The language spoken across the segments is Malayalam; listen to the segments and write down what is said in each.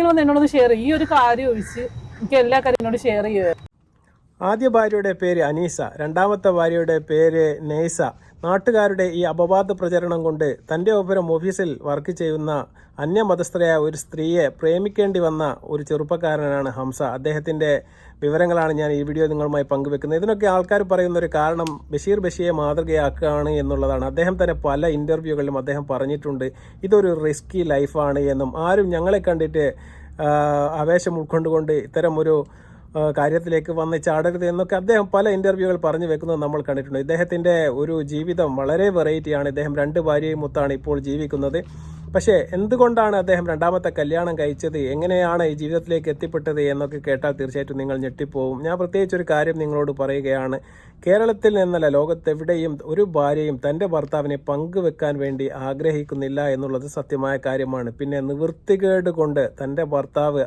ഉണ്ടെങ്കിലും എന്നോടൊന്ന് ഷെയർ ചെയ്യും. ഈ ഒരു കാര്യം ഒഴിച്ച് എനിക്ക് എല്ലാ കാര്യം എന്നോട് ഷെയർ ചെയ്യുക. ആദ്യ ഭാര്യയുടെ പേര് അനീസ, രണ്ടാമത്തെ ഭാര്യയുടെ പേര് നെയ്സ. നാട്ടുകാരുടെ ഈ അപവാദ പ്രചരണം കൊണ്ട് തൻ്റെ ഒപ്പം ഓഫീസിൽ വർക്ക് ചെയ്യുന്ന അന്യമതസ്ഥരായ ഒരു സ്ത്രീയെ പ്രേമിക്കേണ്ടി വന്ന ഒരു ചെറുപ്പക്കാരനാണ് ഹംസ. അദ്ദേഹത്തിൻ്റെ വിവരങ്ങളാണ് ഞാൻ ഈ വീഡിയോ നിങ്ങളുമായി പങ്കുവെക്കുന്നത്. ഇതിനൊക്കെ ആൾക്കാർ പറയുന്ന ഒരു കാരണം ബഷീർ ബഷിയെ മാതൃകയാക്കുകയാണ് എന്നുള്ളതാണ്. അദ്ദേഹം തന്നെ പല ഇൻ്റർവ്യൂകളിലും അദ്ദേഹം പറഞ്ഞിട്ടുണ്ട് ഇതൊരു റിസ്കി ലൈഫാണ് എന്നും ആരും ഞങ്ങളെ കണ്ടിട്ട് ആവേശം ഉൾക്കൊണ്ടുകൊണ്ട് ഇത്തരം ഒരു കാര്യത്തിലേക്ക് വന്ന് ചാടരുത് എന്നൊക്കെ അദ്ദേഹം പല ഇൻ്റർവ്യൂകൾ പറഞ്ഞു വെക്കുന്നത് നമ്മൾ കണ്ടിട്ടുണ്ട്. ഇദ്ദേഹത്തിൻ്റെ ഒരു ജീവിതം വളരെ വെറൈറ്റിയാണ്. ഇദ്ദേഹം 2 ഭാര്യയും ഒത്താണ് ഇപ്പോൾ ജീവിക്കുന്നത്. പക്ഷേ എന്തുകൊണ്ടാണ് അദ്ദേഹം രണ്ടാമത്തെ കല്യാണം കഴിച്ചത്, എങ്ങനെയാണ് ഈ ജീവിതത്തിലേക്ക് എത്തിപ്പെട്ടത് എന്നൊക്കെ കേട്ടാൽ തീർച്ചയായിട്ടും നിങ്ങൾ ഞെട്ടിപ്പോവും. ഞാൻ പ്രത്യേകിച്ചൊരു കാര്യം നിങ്ങളോട് പറയുകയാണ്. കേരളത്തിൽ നിന്നല്ല, ലോകത്തെവിടെയും ഒരു ഭാര്യയും തൻ്റെ ഭർത്താവിനെ പങ്കുവെക്കാൻ വേണ്ടി ആഗ്രഹിക്കുന്നില്ല എന്നുള്ളത് സത്യമായ കാര്യമാണ്. പിന്നെ നിവൃത്തികേട് കൊണ്ട് തൻ്റെ ഭർത്താവ്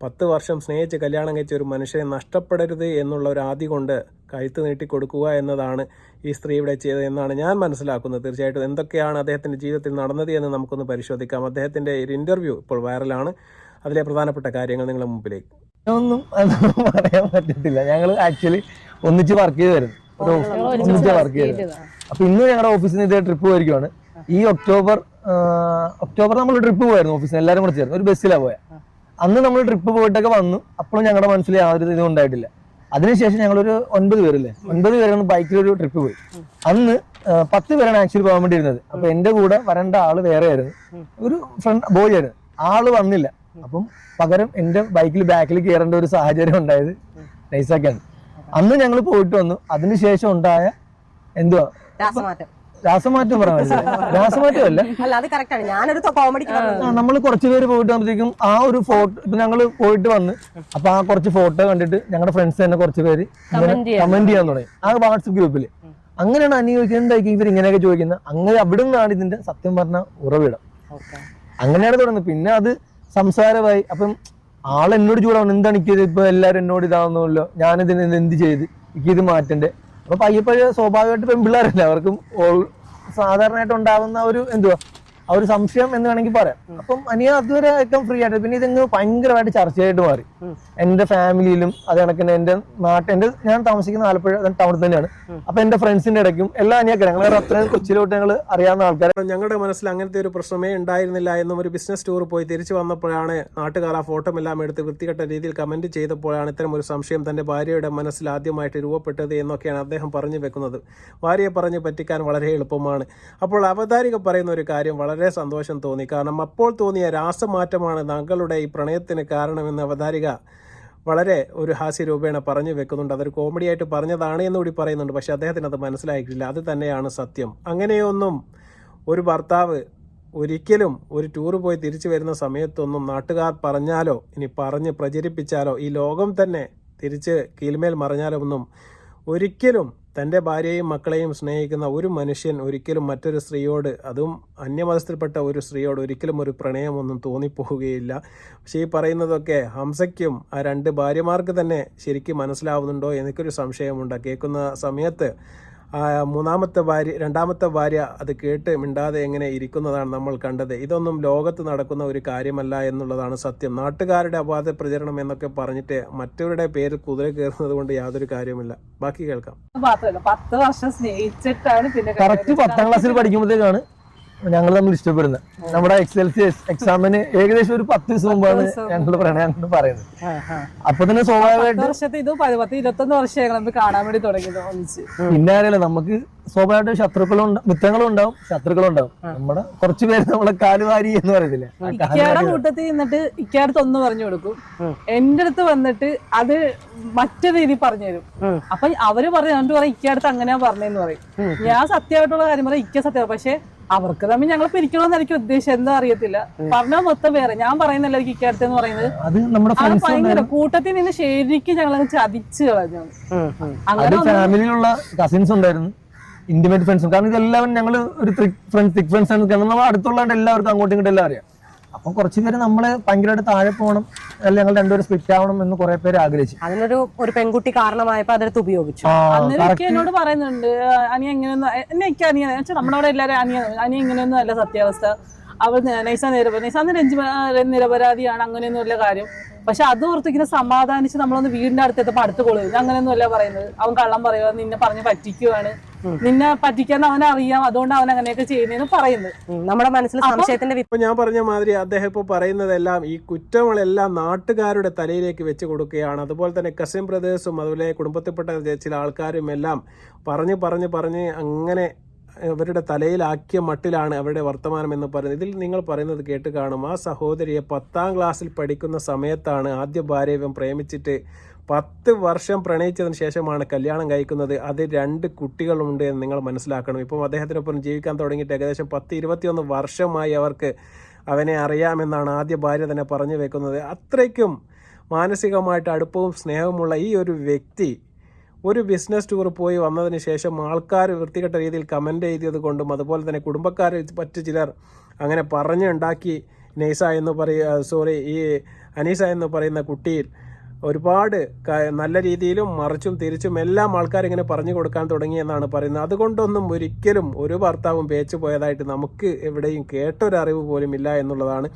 10 വർഷം സ്നേഹിച്ച് കല്യാണം കഴിച്ച ഒരു മനുഷ്യനെ നഷ്ടപ്പെടരുത് എന്നുള്ള ഒരു ആദി കൊണ്ട് കഴുത്ത് നീട്ടിക്കൊടുക്കുക എന്നതാണ് ഈ സ്ത്രീ ഇവിടെ ചെയ്തത് എന്നാണ് ഞാൻ മനസ്സിലാക്കുന്നത്. തീർച്ചയായിട്ടും എന്തൊക്കെയാണ് അദ്ദേഹത്തിൻ്റെ ജീവിതത്തിൽ നടന്നത് എന്ന് നമുക്കൊന്ന് പരിശോധിക്കാം. അദ്ദേഹത്തിൻ്റെ ഒരു ഇൻ്റർവ്യൂ ഇപ്പോൾ വൈറലാണ്. അതിലെ പ്രധാനപ്പെട്ട കാര്യങ്ങൾ നിങ്ങളുടെ മുമ്പിലേക്ക്. ഒന്നും പറയാൻ പറ്റത്തില്ല. ഞങ്ങൾ ആക്ച്വലി ഒന്നിച്ച് വർക്ക് ചെയ്തായിരുന്നു, ഒന്നിച്ച് വർക്ക് ചെയ്തത്. അപ്പൊ ഇന്ന് ഞങ്ങളുടെ ഓഫീസിൽ നിന്ന് ഇതേ ട്രിപ്പ് പോയിരിക്കുവാണ്. ഈ ഒക്ടോബർ നമ്മൾ ട്രിപ്പ് പോയായിരുന്നു ഓഫീസിൽ എല്ലാവരും കൂടെ ചേർന്ന് ഒരു ബസ്സിലാണ് പോയത്. അന്ന് നമ്മൾ ട്രിപ്പ് പോയിട്ടൊക്കെ വന്നു. അപ്പോഴും ഞങ്ങളുടെ മനസ്സിൽ യാതൊരു ഇതും ഉണ്ടായിട്ടില്ല. അതിനുശേഷം ഞങ്ങളൊരു 9 പേരല്ലേ, 9 പേരാണ് ബൈക്കിലൊരു ട്രിപ്പ് പോയി. അന്ന് 10 പേരാണ് ആക്ച്വലി പോകാൻ വേണ്ടി ഇരുന്നത്. അപ്പൊ എന്റെ കൂടെ വരേണ്ട ആള് വേറെ ആയിരുന്നു, ഒരു ഫ്രണ്ട് ബോയ് ആയിരുന്നു. ആള് വന്നില്ല. അപ്പം പകരം എന്റെ ബൈക്കിൽ ബാക്കിൽ കയറേണ്ട ഒരു സാഹചര്യം ഉണ്ടായത് നൈസാക്കാണ്. അന്ന് ഞങ്ങൾ പോയിട്ട് വന്നു. അതിനുശേഷം ഉണ്ടായ എന്തുവാ രാസമാറ്റം പറയാൻ രാസമാറ്റമല്ല, നമ്മൾ കുറച്ചുപേര് പോയിട്ട് വന്നപ്പോഴത്തേക്കും ആ ഒരു ഫോട്ടോ ഇപ്പൊ ഞങ്ങള് പോയിട്ട് വന്ന് അപ്പൊ ആ കുറച്ച് ഫോട്ടോ കണ്ടിട്ട് ഞങ്ങളുടെ ഫ്രണ്ട്സ് തന്നെ കുറച്ച് പേര് കമന്റ് ചെയ്യാൻ തുടങ്ങി ആ വാട്സപ്പ് ഗ്രൂപ്പില്. അങ്ങനെയാണ് അനി ചോദിക്കുന്നത് എന്തായിരിക്കും ഇവർ ഇങ്ങനെയൊക്കെ ചോദിക്കുന്നത്. അങ്ങനെ അവിടെ നിന്നാണ് ഇതിന്റെ സത്യം പറഞ്ഞ ഉറവിടം. അങ്ങനെയാണ് തുടങ്ങുന്നത്. പിന്നെ അത് സംസാരമായി. അപ്പം ആളെന്നോട് ചൂടാവണം, എന്താണ് എനിക്കിത് ഇപ്പൊ എല്ലാവരും എന്നോട് ഇതാവുന്നല്ലോ, ഞാനിതിന് എന്ത് ചെയ്ത് എനിക്കിത് മാറ്റണ്ടേ. അപ്പൊ പയ്യപ്പഴ സ്വാഭാവികമായിട്ട് പെൺപിള്ളേരല്ല, അവർക്കും സാധാരണയായിട്ട് ഉണ്ടാകുന്ന ഒരു എന്തുവാ ആ ഒരു സംശയം എന്ന് വേണമെങ്കിൽ പറയാം. അപ്പം അനിയ അതുവരെ ഏറ്റവും ഫ്രീ ആയിട്ട്. പിന്നെ ഇതങ്ങ് ഭയങ്കരമായിട്ട് ചർച്ചയായിട്ട് മാറി എന്റെ ഫാമിലിയിലും. അത് കണക്കിന് എന്റെ ഞാൻ താമസിക്കുന്ന ആലപ്പുഴ ടൗണിൽ തന്നെയാണ്. അപ്പൊ എന്റെ ഫ്രണ്ട്സിന്റെ ഇടയ്ക്കും എല്ലാം അനിയൊക്കെ ഞങ്ങൾ അത്രയും കൊച്ചിയിലോട്ട് ഞങ്ങൾ അറിയാവുന്ന ആൾക്കാർ. ഞങ്ങളുടെ മനസ്സിൽ അങ്ങനത്തെ ഒരു പ്രശ്നമേ ഉണ്ടായിരുന്നില്ല എന്നും ഒരു ബിസിനസ് ടൂർ പോയി തിരിച്ചു വന്നപ്പോഴാണ് നാട്ടുകാർ ആ ഫോട്ടോ എല്ലാം എടുത്ത് വൃത്തികെട്ട രീതിയിൽ കമന്റ് ചെയ്തപ്പോഴാണ് ഇത്തരം ഒരു സംശയം തന്റെ ഭാര്യയുടെ മനസ്സിൽ ആദ്യമായിട്ട് രൂപപ്പെട്ടത് എന്നൊക്കെയാണ് അദ്ദേഹം പറഞ്ഞു വെക്കുന്നത്. ഭാര്യയെ പറഞ്ഞ് പറ്റിക്കാൻ വളരെ എളുപ്പമാണ്. അപ്പോൾ അവതാരിക പറയുന്ന ഒരു കാര്യം വളരെ സന്തോഷം തോന്നി. കാരണം അപ്പോൾ തോന്നിയ രാസമാറ്റമാണ് താങ്കളുടെ ഈ പ്രണയത്തിന് കാരണമെന്ന് അവതാരിക വളരെ ഒരു ഹാസ്യരൂപേണ പറഞ്ഞു വെക്കുന്നുണ്ട്. അതൊരു കോമഡി ആയിട്ട് പറഞ്ഞതാണ് എന്നുകൂടി പറയുന്നുണ്ട്. പക്ഷെ അദ്ദേഹത്തിന് അത് മനസ്സിലായിട്ടില്ല. അത് തന്നെയാണ് സത്യം. അങ്ങനെയൊന്നും ഒരു ഭർത്താവ് ഒരിക്കലും ഒരു ടൂർ പോയി തിരിച്ചു വരുന്ന സമയത്തൊന്നും നാട്ടുകാർ പറഞ്ഞാലോ ഇനി പറഞ്ഞ് പ്രചരിപ്പിച്ചാലോ ഈ ലോകം തന്നെ തിരിച്ച് കീഴ്മേൽ മറിഞ്ഞാലോ ഒന്നും ഒരിക്കലും തൻ്റെ ഭാര്യയെയും മക്കളെയും സ്നേഹിക്കുന്ന ഒരു മനുഷ്യൻ ഒരിക്കലും മറ്റൊരു സ്ത്രീയോട്, അതും അന്യമതത്തിൽപ്പെട്ട ഒരു സ്ത്രീയോട് ഒരിക്കലും ഒരു പ്രണയമൊന്നും തോന്നിപ്പോവുകയില്ല. പക്ഷേ ഈ പറയുന്നതൊക്കെ ഹംസയ്ക്കും ആ 2 ഭാര്യമാർക്ക് തന്നെ ശരിക്കും മനസ്സിലാവുന്നുണ്ടോ എനിക്കൊരു സംശയമുണ്ട്. കേൾക്കുന്ന സമയത്ത് രണ്ടാമത്തെ ഭാര്യ അത് കേട്ട് മിണ്ടാതെ എങ്ങനെ ഇരിക്കുന്നതാണ് നമ്മൾ കണ്ടത്. ഇതൊന്നും ലോകത്ത് നടക്കുന്ന ഒരു കാര്യമല്ല എന്നുള്ളതാണ് സത്യം. നാട്ടുകാരുടെ അപാത പ്രചരണം എന്നൊക്കെ പറഞ്ഞിട്ട് മറ്റവരുടെ പേരിൽ കുതിര കയറുന്നത് കൊണ്ട് യാതൊരു കാര്യമില്ല. ബാക്കി കേൾക്കാം. 10 വർഷം സ്നേഹിച്ചിട്ടാണ് പിന്നെ കറക്റ്റ് 10ാം ക്ലാസ്സിൽ പഠിക്കുമ്പോഴത്തേക്കാണ് ഞങ്ങൾ തമ്മിൽ ഇഷ്ടപ്പെടുന്നത്. നമ്മുടെ എക്സൽസി എക്സാമിന് ഏകദേശം ഒരു 10 ദിവസം മുമ്പാണ് ഞങ്ങൾ പ്രണയം പറയുന്നത്. അപ്പൊ തന്നെ സ്വാഭാവികമായിട്ട് 21 വർഷം കാണാൻ വേണ്ടി തുടങ്ങിയത്. പിന്നെ അറിയില്ല, നമുക്ക് സ്വാഭാവികമായിട്ട് ശത്രുക്കളും മിത്രങ്ങളും ഉണ്ടാവും, ശത്രുക്കളും ഉണ്ടാവും. നമ്മുടെ കുറച്ചു പേര് നമ്മളെ കാലുവാരി എന്ന് പറയത്തില്ലേ, ഇക്കയുടെ കൂട്ടത്തിൽ നിന്നിട്ട് ഇക്കടുത്ത് ഒന്ന് പറഞ്ഞു കൊടുക്കും, എന്റെ അടുത്ത് വന്നിട്ട് അത് മറ്റൊരു രീതി പറഞ്ഞു തരും. അപ്പൊ അവര് എന്നിട്ട് പറയും ഇക്കടുത്ത് അങ്ങനെയാ പറഞ്ഞെന്ന് പറയും. ഞാൻ സത്യമായിട്ടുള്ള കാര്യം പറയും, ഇക്ക സത്യം. പക്ഷെ അവർക്ക് തമ്മിൽ ഞങ്ങൾ പിരിക്കണമെന്നായിരിക്കും ഉദ്ദേശം, എന്താ അറിയത്തില്ല. പറഞ്ഞാൽ മൊത്തം വേറെ. ഞാൻ പറയുന്നില്ല ഇക്കടുത്ത് എന്ന് പറയുന്നത്. അത് ഭയങ്കര കൂട്ടത്തിൽ നിന്ന് ശരിക്കും ഞങ്ങൾ ചതിച്ചു കളഞ്ഞു. അങ്ങനെ ഫാമിലിയിലുള്ള കസിൻസ് ഉണ്ടായിരുന്നു, ഇന്റിമേറ്റ് ഫ്രണ്ട്സും. കാരണം ഇതെല്ലാവരും ഞങ്ങൾ ഒരു തിക് ഫ്രണ്ട്സ് ആണ്. നമ്മൾ അടുത്തുള്ളതുകൊണ്ട് എല്ലാവർക്കും അങ്ങോട്ടും ഇങ്ങോട്ടും എല്ലാം അറിയാം. അപ്പൊ കുറച്ചു പേര് നമ്മള് ഭയങ്കരമായിട്ട് താഴെ പോകണം, അല്ലെങ്കിൽ ഞങ്ങൾ രണ്ടുപേരും സ്പ്ലിറ്റ് ആവണം എന്ന് കുറെ പേര് ആഗ്രഹിച്ചു. അതിനൊരു പെൺകുട്ടി കാരണമായപ്പോ അതെടുത്ത് ഉപയോഗിച്ചു. എന്നോട് പറയുന്നുണ്ട് അനിയ എങ്ങനെയൊന്നും എന്നെ അനിയ നമ്മുടെ അവിടെ എല്ലാവരും അനിയ ഇങ്ങനെയൊന്നും അല്ല സത്യാവസ്ഥ. അവൾ നൈസ നിരപരാധിയാണ് അങ്ങനെയൊന്നുമല്ല കാര്യം. പക്ഷെ അത് ഓർത്ത് ഇങ്ങനെ സമാധാനിച്ച് നമ്മളൊന്ന് വീടിന്റെ അടുത്തെത്തപ്പോ അടുത്ത് കൊള്ളും അങ്ങനെയൊന്നുമല്ല പറയുന്നത്. അവൻ കള്ളം പറയുക, നിന്നെ പറഞ്ഞ് പറ്റിക്കുവാണ്, നിന്നെ പറ്റിക്കാന്ന് അവനറിയാം, അതുകൊണ്ട് അവൻ അങ്ങനെയൊക്കെ ചെയ്യുന്നതെന്ന് പറയുന്നത്. നമ്മുടെ മനസ്സിൽ സംശയത്തിന്റെ ഇപ്പൊ ഞാൻ പറഞ്ഞ മാതിരി അദ്ദേഹം ഇപ്പൊ പറയുന്നതെല്ലാം ഈ കുറ്റങ്ങളെല്ലാം നാട്ടുകാരുടെ തലയിലേക്ക് വെച്ച് കൊടുക്കുകയാണ്. അതുപോലെ തന്നെ കസിൻ ബ്രദേഴ്സും അതുപോലെ കുടുംബത്തിൽപ്പെട്ട ചില ആൾക്കാരും എല്ലാം പറഞ്ഞ് അങ്ങനെ അവരുടെ തലയിലാക്കിയ മട്ടിലാണ് അവരുടെ വർത്തമാനം എന്ന് പറയുന്നത്. ഇതിൽ നിങ്ങൾ പറയുന്നത് കേട്ട് കാണും. ആ സഹോദരിയെ 10ാം ക്ലാസ്സിൽ പഠിക്കുന്ന സമയത്താണ് ആദ്യ ഭാര്യ ഇവൻ പ്രേമിച്ചിട്ട് 10 വർഷം പ്രണയിച്ചതിന് ശേഷമാണ് കല്യാണം കഴിക്കുന്നത്. അത് 2 കുട്ടികളുണ്ട് എന്ന് നിങ്ങൾ മനസ്സിലാക്കണം. ഇപ്പം അദ്ദേഹത്തിനൊപ്പം ജീവിക്കാൻ തുടങ്ങിയിട്ട് ഏകദേശം 10-21 വർഷമായി അവർക്ക് അവനെ അറിയാമെന്നാണ് ആദ്യ ഭാര്യ തന്നെ പറഞ്ഞു വെക്കുന്നത്. അത്രയ്ക്കും മാനസികമായിട്ട് അടുപ്പവും സ്നേഹവുമുള്ള ഈ ഒരു വ്യക്തി ഒരു ബിസിനസ് ടൂർ പോയി വന്നതിന് ശേഷം ആൾക്കാർ വൃത്തികെട്ട രീതിയിൽ കമൻ്റ് എഴുതിയത് കൊണ്ടും അതുപോലെ തന്നെ കുടുംബക്കാർ മറ്റു ചിലർ അങ്ങനെ പറഞ്ഞുണ്ടാക്കി ഈ അനീസ എന്ന് പറയുന്ന കുട്ടിയിൽ ഒരുപാട് നല്ല രീതിയിലും മറിച്ചും തിരിച്ചും എല്ലാം ആൾക്കാരിങ്ങനെ പറഞ്ഞു കൊടുക്കാൻ തുടങ്ങിയെന്നാണ് പറയുന്നത്. അതുകൊണ്ടൊന്നും ഒരിക്കലും ഒരു ഭർത്താവും പേച്ചു പോയതായിട്ട് നമുക്ക് എവിടെയും കേട്ടൊരറിവ് പോലും ഇല്ല എന്നുള്ളതാണ്.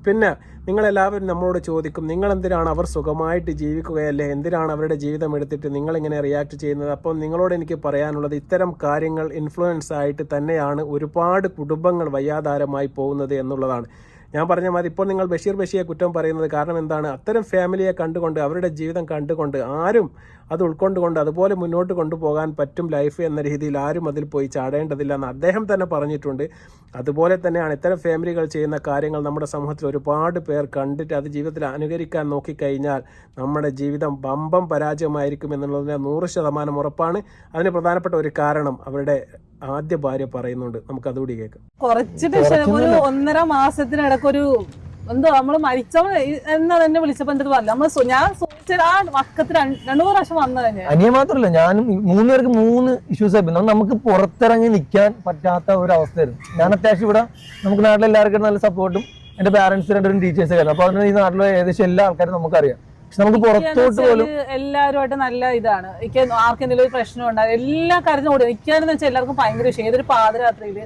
പിന്നെ നിങ്ങളെല്ലാവരും നമ്മളോട് ചോദിക്കും, നിങ്ങളെന്തിനാണ് അവർ സുഖമായിട്ട് ജീവിക്കുകയല്ലേ, എന്തിനാണ് അവരുടെ ജീവിതം എടുത്തിട്ട് നിങ്ങളിങ്ങനെ റിയാക്ട് ചെയ്യുന്നത്? അപ്പം നിങ്ങളോട് എനിക്ക് പറയാനുള്ളത്, ഇത്തരം കാര്യങ്ങൾ ഇൻഫ്ലുവൻസ് ആയിട്ട് തന്നെയാണ് ഒരുപാട് കുടുംബങ്ങൾ വയ്യാധാരമായി പോകുന്നത് എന്നുള്ളതാണ്. ഞാൻ പറഞ്ഞ മാതിരി ഇപ്പോൾ നിങ്ങൾ ബഷീറെ കുറ്റം പറയുന്നത് കാരണം എന്താണ്? അത്തരം ഫാമിലിയെ കണ്ടുകൊണ്ട് അവരുടെ ജീവിതം കണ്ടുകൊണ്ട് ആരും അത് ഉൾക്കൊണ്ടുകൊണ്ട് അതുപോലെ മുന്നോട്ട് കൊണ്ടുപോകാൻ പറ്റും ലൈഫ് എന്ന രീതിയിൽ ആരും അതിൽ പോയി ചാടേണ്ടതില്ല എന്ന് അദ്ദേഹം തന്നെ പറഞ്ഞിട്ടുണ്ട്. അതുപോലെ തന്നെയാണ് ഇത്തരം ഫാമിലികൾ ചെയ്യുന്ന കാര്യങ്ങൾ നമ്മുടെ സമൂഹത്തിൽ ഒരുപാട് പേർ കണ്ടിട്ട് അത് ജീവിതത്തിൽ അനുകരിക്കാൻ നോക്കിക്കഴിഞ്ഞാൽ നമ്മുടെ ജീവിതം ബമ്പം പരാജയമായിരിക്കും എന്നുള്ളതിന് 100% ഉറപ്പാണ്. അതിന് പ്രധാനപ്പെട്ട ഒരു കാരണം അവരുടെ ആദ്യ ഭാര്യ പറയുന്നുണ്ട്. നമുക്ക് അതുകൂടി കേൾക്കാം. കുറച്ച് ഒരു 1.5 മാസത്തിനിടക്കൊരു എന്തോ നമ്മള് മരിച്ചവൾ എന്നാ തന്നെ വിളിച്ചപ്പോ എന്റെ പറഞ്ഞു നമ്മള് ഞാൻ സൂചിച്ച ആ വക്കത്ത് 2 പ്രാവശ്യം വന്നു തന്നെ. അനിയ മാത്രല്ല, ഞാനും 3 പേർക്ക് 3 ഇഷ്യൂസ് ആയിരുന്നു. നമുക്ക് പുറത്തിറങ്ങി നിൽക്കാൻ പറ്റാത്ത ഒരു അവസ്ഥയായിരുന്നു. ഞാൻ അത്യാവശ്യം ഇവിടെ നമുക്ക് നാട്ടിൽ എല്ലാവർക്കും നല്ല സപ്പോർട്ടും എന്റെ പാരന്റ്സ് 2 ടീച്ചേഴ്സ് ആയിരുന്നു. അപ്പൊ അതിന് ഈ നാട്ടിലെ ഏകദേശം എല്ലാ ആൾക്കാരും നമുക്കറിയാം. പക്ഷെ നമുക്ക് പുറത്തോട്ട് പോലും എല്ലാവരുമായിട്ട് നല്ല ഇതാണ്. എനിക്ക് ആർക്കെന്തെങ്കിലും ഒരു പ്രശ്നം ഉണ്ടാകും എല്ലാ കാര്യത്തിനും ഓടുക. എനിക്കാണെന്ന് വെച്ചാൽ എല്ലാവർക്കും ഭയങ്കര വിഷയം. ഏതൊരു പാതിരാത്രിയില്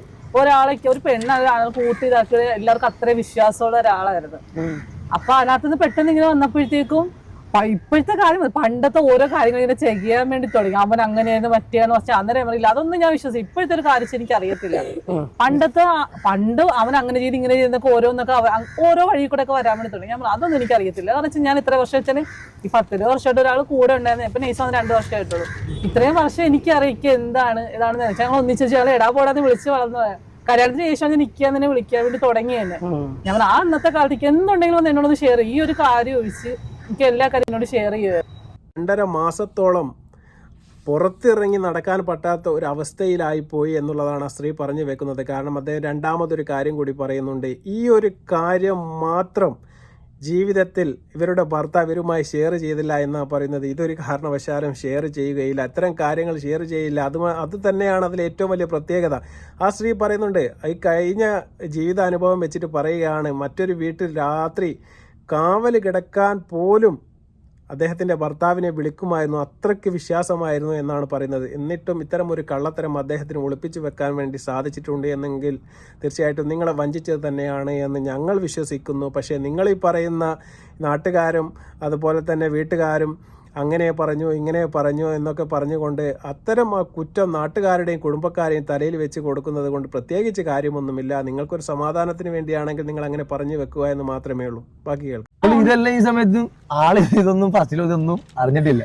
ഒരു പെണ്ണ് കൂട്ടി ഇതാക്കി എല്ലാവർക്കും അത്രയും വിശ്വാസമുള്ള ഒരാളായിരുന്നു. അപ്പൊ അതിനകത്തുനിന്ന് പെട്ടെന്ന് ഇങ്ങനെ വന്നപ്പോഴത്തേക്കും ഇപ്പോഴത്തെ കാര്യം പണ്ടത്തെ ഓരോ കാര്യങ്ങൾ ഇങ്ങനെ ചെയ്യാൻ വേണ്ടി തുടങ്ങി. അവൻ അങ്ങനെയായിരുന്നു മറ്റേന്ന് വെച്ചാൽ അന്നേരം അറിയില്ല. അതൊന്നും ഞാൻ വിശ്വസിച്ചു. ഇപ്പോഴത്തെ ഒരു കാര്യം എനിക്ക് അറിയത്തില്ല. പണ്ട് അവൻ അങ്ങനെ ചെയ്ത് ഇങ്ങനെ ചെയ്യുന്നൊക്കെ ഓരോന്നൊക്കെ ഓരോ വഴി കൂടെ ഒക്കെ വരാൻ വേണ്ടി തുടങ്ങി. അതൊന്നും എനിക്ക് അറിയത്തില്ല. കാരണം വെച്ചാൽ ഞാൻ ഇത്ര വർഷം വെച്ചാൽ ഈ 10 വർഷമായിട്ട് ഒരാൾ കൂടെ ഉണ്ടായിരുന്നു. ഇപ്പൊ നൈസ് 2 വർഷമായിട്ടുള്ളൂ. ഇത്രയും വർഷം എനിക്കറിയിക്കുക ഇതാണെന്ന് വെച്ചാൽ ഞങ്ങൾ ഒന്നിച്ചു ഞങ്ങൾ എടാ പോടാന്ന് വിളിച്ച് വളർന്നു. കല്യാണത്തിന് ശേഷം ഞാൻ നിൽക്കാൻ തന്നെ വിളിക്കാൻ വേണ്ടി തുടങ്ങി തന്നെ. ഞാൻ ആ അന്നത്തെ കാലത്തേക്ക് എന്തുണ്ടെങ്കിലും ഒന്ന് എന്നോടൊന്ന് ഷെയർ ചെയ്യും. ഈ ഒരു കാര്യം ഒഴിച്ച് എനിക്ക് എല്ലാ കാര്യം എന്നോട് ഷെയർ ചെയ്യുക. 2.5 മാസത്തോളം പുറത്തിറങ്ങി നടക്കാൻ പറ്റാത്ത ഒരു അവസ്ഥയിലായി പോയി എന്നുള്ളതാണ് ആ സ്ത്രീ പറഞ്ഞു വെക്കുന്നത്. കാരണം അദ്ദേഹം രണ്ടാമതൊരു കാര്യം കൂടി പറയുന്നുണ്ട്. ഈ ഒരു കാര്യം മാത്രം ജീവിതത്തിൽ ഇവരുടെ ഭർത്താവ് ഇവരുമായി ഷെയർ ചെയ്തില്ല എന്നാണ് പറയുന്നത്. ഇതൊരു കാരണവശാലും ഷെയർ ചെയ്യുകയില്ല, അത്തരം കാര്യങ്ങൾ ഷെയർ ചെയ്യില്ല. അത് തന്നെയാണ് അതിൽ ഏറ്റവും വലിയ പ്രത്യേകത. ആ സ്ത്രീ പറയുന്നുണ്ട്, ഈ കഴിഞ്ഞ ജീവിതാനുഭവം വെച്ചിട്ട് പറയുകയാണ്, മറ്റൊരു വീട്ടിൽ രാത്രി കാവൽ കിടക്കാൻ പോലും അദ്ദേഹത്തിൻ്റെ ഭർത്താവിനെ വിളിക്കുമായിരുന്നു. അത്രയ്ക്ക് വിശ്വാസമായിരുന്നു എന്നാണ് പറയുന്നത്. എന്നിട്ടും ഇത്തരം ഒരു കള്ളത്തരം അദ്ദേഹത്തിന് ഒളിപ്പിച്ചു വെക്കാൻ വേണ്ടി സാധിച്ചിട്ടുണ്ട് എന്നെങ്കിൽ തീർച്ചയായിട്ടും നിങ്ങളെ വഞ്ചിച്ചത് തന്നെയാണ് എന്ന് ഞങ്ങൾ വിശ്വസിക്കുന്നു. പക്ഷേ നിങ്ങളീ പറയുന്ന നാട്ടുകാരും അതുപോലെ തന്നെ വീട്ടുകാരും അങ്ങനെ പറഞ്ഞു ഇങ്ങനെ പറഞ്ഞു എന്നൊക്കെ പറഞ്ഞുകൊണ്ട് അത്തരം ആ കുറ്റം നാട്ടുകാരുടെയും കുടുംബക്കാരെയും തലയിൽ വെച്ച് കൊടുക്കുന്നത് കൊണ്ട് പ്രത്യേകിച്ച് കാര്യമൊന്നുമില്ല. നിങ്ങൾക്കൊരു സമാധാനത്തിന് വേണ്ടിയാണെങ്കിൽ നിങ്ങൾ അങ്ങനെ പറഞ്ഞു വെക്കുക എന്ന് മാത്രമേ ഉള്ളൂ. ബാക്കി കേൾക്കും. ഇതെല്ലാം ഈ സമയത്ത് ആള് ഇതൊന്നും ഫസ്റ്റിലും ഇതൊന്നും അറിഞ്ഞിട്ടില്ല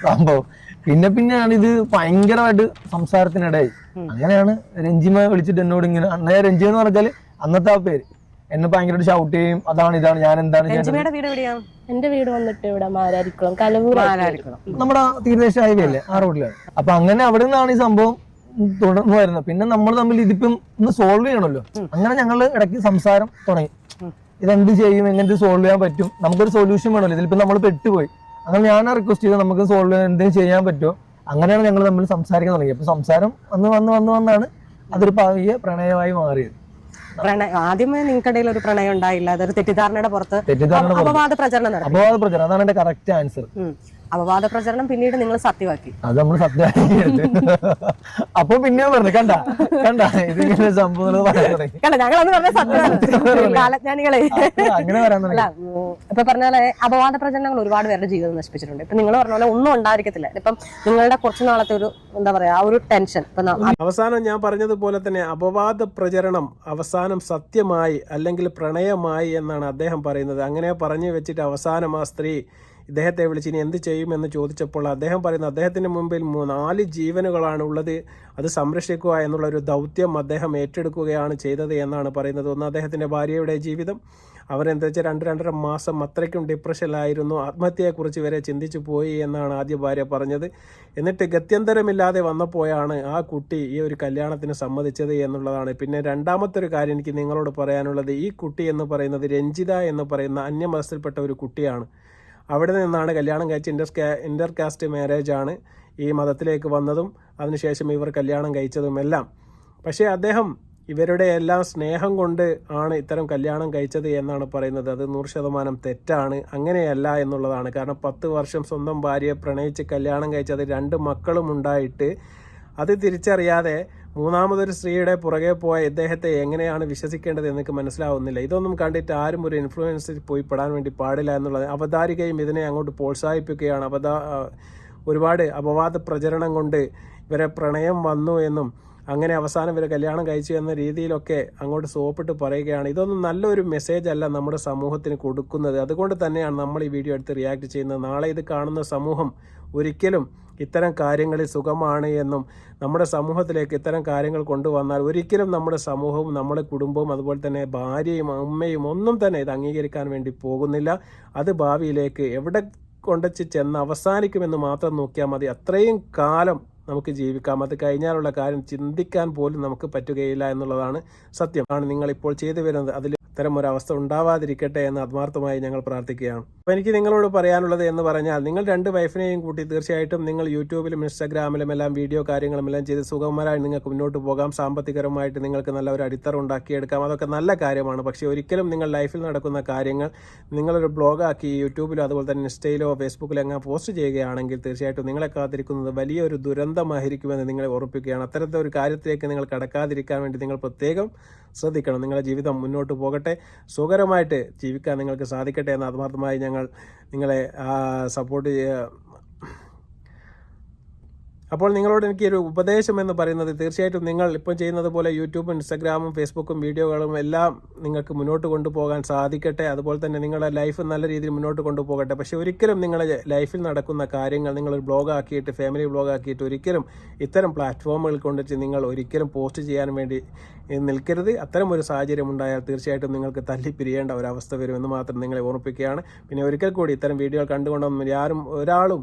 സംഭവം. പിന്നെയാണ് ഇത് ഭയങ്കരമായിട്ട് സംസാരത്തിനിടയായി. അങ്ങനെയാണ് രഞ്ജിമ വിളിച്ചിട്ട് എന്നോട് ഇങ്ങനെ, അന്നേ രഞ്ജിമ എന്ന് പറഞ്ഞാല് അന്നത്തെ ആ പേര്, എന്നെ ഭയങ്കരമായിട്ട് ഷൗട്ട് ചെയ്യും. ഇതാണ് ഞാൻ എന്താണ്. എന്റെ വീട് വന്നിട്ട് ഇവിടെ മാരാരിക്കുളം കലവൂർ നമ്മുടെ തീരദേശ ഹൈവേ അല്ലേ, ആ റോഡിലാണ്. അപ്പൊ അങ്ങനെ അവിടെ നിന്നാണ് ഈ സംഭവം തുടർന്ന് വരുന്നത്. പിന്നെ നമ്മൾ തമ്മിൽ ഇതിപ്പം ഒന്ന് സോൾവ് ചെയ്യണമല്ലോ. അങ്ങനെ ഞങ്ങൾ ഇടയ്ക്ക് സംസാരം തുടങ്ങി. ഇതെന്ത് ചെയ്യും, എങ്ങനെ സോൾവ് ചെയ്യാൻ പറ്റും, നമുക്കൊരു സൊല്യൂഷൻ വേണമല്ലോ. ഇതിലിപ്പോ നമ്മൾ പെട്ടുപോയി. അങ്ങനെ ഞാൻ റിക്വസ്റ്റ് ചെയ്ത് നമുക്ക് സോൾവ് ചെയ്യാൻ എന്തെങ്കിലും ചെയ്യാൻ പറ്റുമോ. അങ്ങനെയാണ് ഞങ്ങൾ തമ്മിൽ സംസാരിക്കാൻ തുടങ്ങി. അപ്പൊ സംസാരം വന്നാണ് അതൊരു പയ്യെ പ്രണയമായി മാറിയത്. ആദ്യമേ നിങ്ങൾക്കിടയിൽ ഒരു പ്രണയം ഉണ്ടായില്ല, അതൊരു തെറ്റിദ്ധാരണയുടെ പുറത്ത് അപവാദ പ്രചരണം. അതാണ് എന്റെ കറക്റ്റ് ആൻസർ. അപവാദ പ്രചരണം പിന്നീട് നിങ്ങൾ സത്യമാക്കി. അത് നമ്മൾ സത്യമാക്കി എടുത്ത്. അപ്പൊ പിന്നെ പറഞ്ഞു കണ്ട ഇതിങ്ങനെ സംഭവം പറയാൻ തുടങ്ങി. കണ്ട ഞങ്ങളന്ന് പറഞ്ഞ സത്യം കാലജ്ഞാനികളെ അങ്ങനെ വരാൻ തുടങ്ങി. അല്ല ഇപ്പൊ പറഞ്ഞ പോലെ അപവാദ പ്രചരണങ്ങൾ ഒരുപാട് പേരുടെ ജീവിതം നശിപ്പിച്ചിട്ടുണ്ട്. ഇപ്പൊ നിങ്ങൾ പറഞ്ഞ പോലെ ഒന്നും ഉണ്ടായിരിക്കത്തില്ല. ഇപ്പം നിങ്ങളുടെ കുറച്ചു നാളത്തെ ഒരു എന്താ പറയാ ആ ഒരു ടെൻഷൻ അവസാനം ഞാൻ പറഞ്ഞതുപോലെ തന്നെ അപവാദ പ്രചരണം അവസാനം സത്യമായി അല്ലെങ്കിൽ പ്രണയമായി എന്നാണ് അദ്ദേഹം പറയുന്നത്. അങ്ങനെ പറഞ്ഞു വെച്ചിട്ട് അവസാനം ആ സ്ത്രീ ഇദ്ദേഹത്തെ വിളിച്ച് ഇനി എന്ത് ചെയ്യുമെന്ന് ചോദിച്ചപ്പോൾ അദ്ദേഹം പറയുന്നത് അദ്ദേഹത്തിൻ്റെ മുമ്പിൽ 4 ജീവനുകളാണ് ഉള്ളത്, അത് സംരക്ഷിക്കുക എന്നുള്ള ഒരു ദൗത്യം അദ്ദേഹം ഏറ്റെടുക്കുകയാണ് ചെയ്തത് എന്നാണ് പറയുന്നത്. ഒന്ന് അദ്ദേഹത്തിൻ്റെ ഭാര്യയുടെ ജീവിതം, അവരെന്താ വെച്ചാൽ 2-2.5 മാസം അത്രയ്ക്കും ഡിപ്രഷനിലായിരുന്നു, ആത്മഹത്യയെക്കുറിച്ച് വരെ ചിന്തിച്ചു പോയി എന്നാണ് ആദ്യ ഭാര്യ പറഞ്ഞത്. എന്നിട്ട് ഗത്യന്തരമില്ലാതെ വന്നപ്പോഴാണ് ആ കുട്ടി ഈ ഒരു കല്യാണത്തിന് സമ്മതിച്ചത് എന്നുള്ളതാണ്. പിന്നെ രണ്ടാമത്തെ ഒരു കാര്യം എനിക്ക് നിങ്ങളോട് പറയാനുള്ളത്, ഈ കുട്ടി എന്ന് പറയുന്നത് രഞ്ജിത എന്ന് പറയുന്ന അന്യമതത്തിൽപ്പെട്ട ഒരു കുട്ടിയാണ്. അവിടെ നിന്നാണ് കല്യാണം കഴിച്ച് ഇൻ്റർ കാസ്റ്റ് മാരേജാണ് ഈ മതത്തിലേക്ക് വന്നതും അതിനുശേഷം ഇവർ കല്യാണം കഴിച്ചതുമെല്ലാം. പക്ഷേ അദ്ദേഹം ഇവരുടെ എല്ലാം സ്നേഹം കൊണ്ട് ആണ് ഇത്തരം കല്യാണം കഴിച്ചത് എന്നാണ് പറയുന്നത്. അത് 100% തെറ്റാണ്, അങ്ങനെയല്ല എന്നുള്ളതാണ്. കാരണം 10 വർഷം സ്വന്തം ഭാര്യയെ പ്രണയിച്ച് കല്യാണം കഴിച്ചത് 2 മക്കളും ഉണ്ടായിട്ട് അത് തിരിച്ചറിയാതെ മൂന്നാമതൊരു സ്ത്രീയുടെ പുറകെ പോയ ഇദ്ദേഹത്തെ എങ്ങനെയാണ് വിശ്വസിക്കേണ്ടത് എന്നൊക്കെ മനസ്സിലാവുന്നില്ല. ഇതൊന്നും കണ്ടിട്ട് ആരും ഒരു ഇൻഫ്ലുവൻസിൽ പോയി പെടാൻ വേണ്ടി പാടില്ല എന്നുള്ളത്. അവതാരികയും ഇതിനെ അങ്ങോട്ട് പ്രോത്സാഹിപ്പിക്കുകയാണ്. ഒരുപാട് അപവാദ പ്രചരണം കൊണ്ട് ഇവരെ പ്രണയം വന്നു എന്നും അങ്ങനെ അവസാനം ഇവരെ കല്യാണം കഴിച്ചു എന്ന രീതിയിലൊക്കെ അങ്ങോട്ട് സോപ്പിട്ട് പറയുകയാണ്. ഇതൊന്നും നല്ലൊരു മെസ്സേജ് അല്ല നമ്മുടെ സമൂഹത്തിന് കൊടുക്കുന്നത്. അതുകൊണ്ട് തന്നെയാണ് നമ്മൾ ഈ വീഡിയോ എടുത്ത് റിയാക്ട് ചെയ്യുന്നത്. നാളെ ഇത് കാണുന്ന സമൂഹം ഒരിക്കലും ഇത്തരം കാര്യങ്ങളിൽ സുഖമാണ് എന്നും നമ്മുടെ സമൂഹത്തിലേക്ക് ഇത്തരം കാര്യങ്ങൾ കൊണ്ടുവന്നാൽ ഒരിക്കലും നമ്മുടെ സമൂഹവും നമ്മുടെ കുടുംബവും അതുപോലെ തന്നെ ഭാര്യയും അമ്മയും ഒന്നും തന്നെ ഇത് അംഗീകരിക്കാൻ വേണ്ടി പോകുന്നില്ല. അത് ഭാവിയിലേക്ക് എവിടെ കൊണ്ടുവച്ച് ചെന്ന് അവസാനിക്കുമെന്ന് മാത്രം നോക്കിയാൽ മതി. അത്രയും കാലം നമുക്ക് ജീവിക്കാം. അത് കഴിഞ്ഞാലുള്ള കാര്യം ചിന്തിക്കാൻ പോലും നമുക്ക് പറ്റുകയില്ല എന്നുള്ളതാണ് സത്യം. ആണ് നിങ്ങളിപ്പോൾ ചെയ്തു വരുന്നത്. അതിൽ ഇത്തരം ഒരു അവസ്ഥ ഉണ്ടാവാതിരിക്കട്ടെ എന്ന് ആത്മാർത്ഥമായി ഞങ്ങൾ പ്രാർത്ഥിക്കുകയാണ്. അപ്പോൾ എനിക്ക് നിങ്ങളോട് പറയാനുള്ളത് എന്ന് പറഞ്ഞാൽ, നിങ്ങൾ 2 വൈഫിനെയും കൂട്ടി തീർച്ചയായിട്ടും നിങ്ങൾ യൂട്യൂബിലും ഇൻസ്റ്റാഗ്രാമിലും എല്ലാം വീഡിയോ കാര്യങ്ങളും എല്ലാം ചെയ്ത് സുഖകരമായി നിങ്ങൾക്ക് മുന്നോട്ട് പോകാം. സാമ്പത്തികപരമായിട്ട് നിങ്ങൾക്ക് നല്ല ഒരു അടിത്തറ ഉണ്ടാക്കിയെടുക്കാം. അതൊക്കെ നല്ല കാര്യമാണ്. പക്ഷേ ഒരിക്കലും നിങ്ങൾ ലൈഫിൽ നടക്കുന്ന കാര്യങ്ങൾ നിങ്ങളൊരു ബ്ലോഗാക്കി യൂട്യൂബിലോ അതുപോലെ തന്നെ ഇൻസ്റ്റയിലോ ഫേസ്ബുക്കിലോ എങ്ങനെ പോസ്റ്റ് ചെയ്യുകയാണെങ്കിൽ തീർച്ചയായിട്ടും നിങ്ങളെ കാത്തിരിക്കുന്നത് വലിയൊരു ദുരന്തമായിരിക്കുമെന്ന് നിങ്ങളെ ഓർമ്മിപ്പിക്കുകയാണ്. അത്തരത്തിൽ ഒരു കാര്യത്തിലേക്ക് നിങ്ങൾ കടക്കാതിരിക്കാൻ വേണ്ടി നിങ്ങൾ പ്രത്യേകം ശ്രദ്ധിക്കണം. നിങ്ങളുടെ ജീവിതം മുന്നോട്ട് പോകട്ടെ, സുഖകരമായിട്ട് ജീവിക്കാൻ നിങ്ങൾക്ക് സാധിക്കട്ടെ എന്ന് ആത്മാർത്ഥമായി ഞങ്ങൾ നിങ്ങളെ സപ്പോർട്ട് ചെയ്യുക. അപ്പോൾ നിങ്ങളോട് എനിക്കൊരു ഉപദേശം എന്ന് പറയുന്നത്, തീർച്ചയായിട്ടും നിങ്ങൾ ഇപ്പം ചെയ്യുന്നത് പോലെ യൂട്യൂബും ഇൻസ്റ്റാഗ്രാമും ഫേസ്ബുക്കും വീഡിയോകളും എല്ലാം നിങ്ങൾക്ക് മുന്നോട്ട് കൊണ്ടുപോകാൻ സാധിക്കട്ടെ. അതുപോലെ തന്നെ നിങ്ങളുടെ ലൈഫ് നല്ല രീതിയിൽ മുന്നോട്ട് കൊണ്ടുപോകട്ടെ. പക്ഷേ ഒരിക്കലും നിങ്ങളുടെ ലൈഫിൽ നടക്കുന്ന കാര്യങ്ങൾ നിങ്ങളൊരു ബ്ലോഗാക്കിയിട്ട് ഫാമിലി ബ്ലോഗാക്കിയിട്ട് ഒരിക്കലും ഇത്തരം പ്ലാറ്റ്ഫോമുകൾ കൊണ്ടിട്ട് നിങ്ങൾ ഒരിക്കലും പോസ്റ്റ് ചെയ്യാൻ വേണ്ടി നിൽക്കരുത്. അത്തരം ഒരു സാഹചര്യം ഉണ്ടായാൽ തീർച്ചയായിട്ടും നിങ്ങൾക്ക് തല്ലിപ്പിരിയേണ്ട ഒരവസ്ഥ വരുമെന്ന് മാത്രം നിങ്ങളെ ഓർമ്മിപ്പിക്കുകയാണ്. പിന്നെ ഒരിക്കൽ കൂടി ഇത്തരം വീഡിയോകൾ കണ്ടുകൊണ്ടൊന്നും ഒരാളും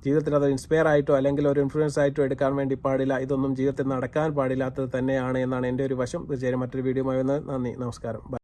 ജീവിതത്തിൽ അത് ഇൻസ്പയർ ആയിട്ടോ അല്ലെങ്കിൽ ഒരു ഇൻഫ്ലുവൻസ് ആയിട്ടോ എടുക്കാൻ വേണ്ടി പാടില്ല. ഇതൊന്നും ജീവിതത്തിൽ നടക്കാൻ പാടില്ലാത്തത് തന്നെയാണ് എന്നാണ് എൻ്റെ ഒരു വശം. തീർച്ചയായും മറ്റൊരു വീഡിയോയുമായി വന്ന് നന്ദി, നമസ്കാരം.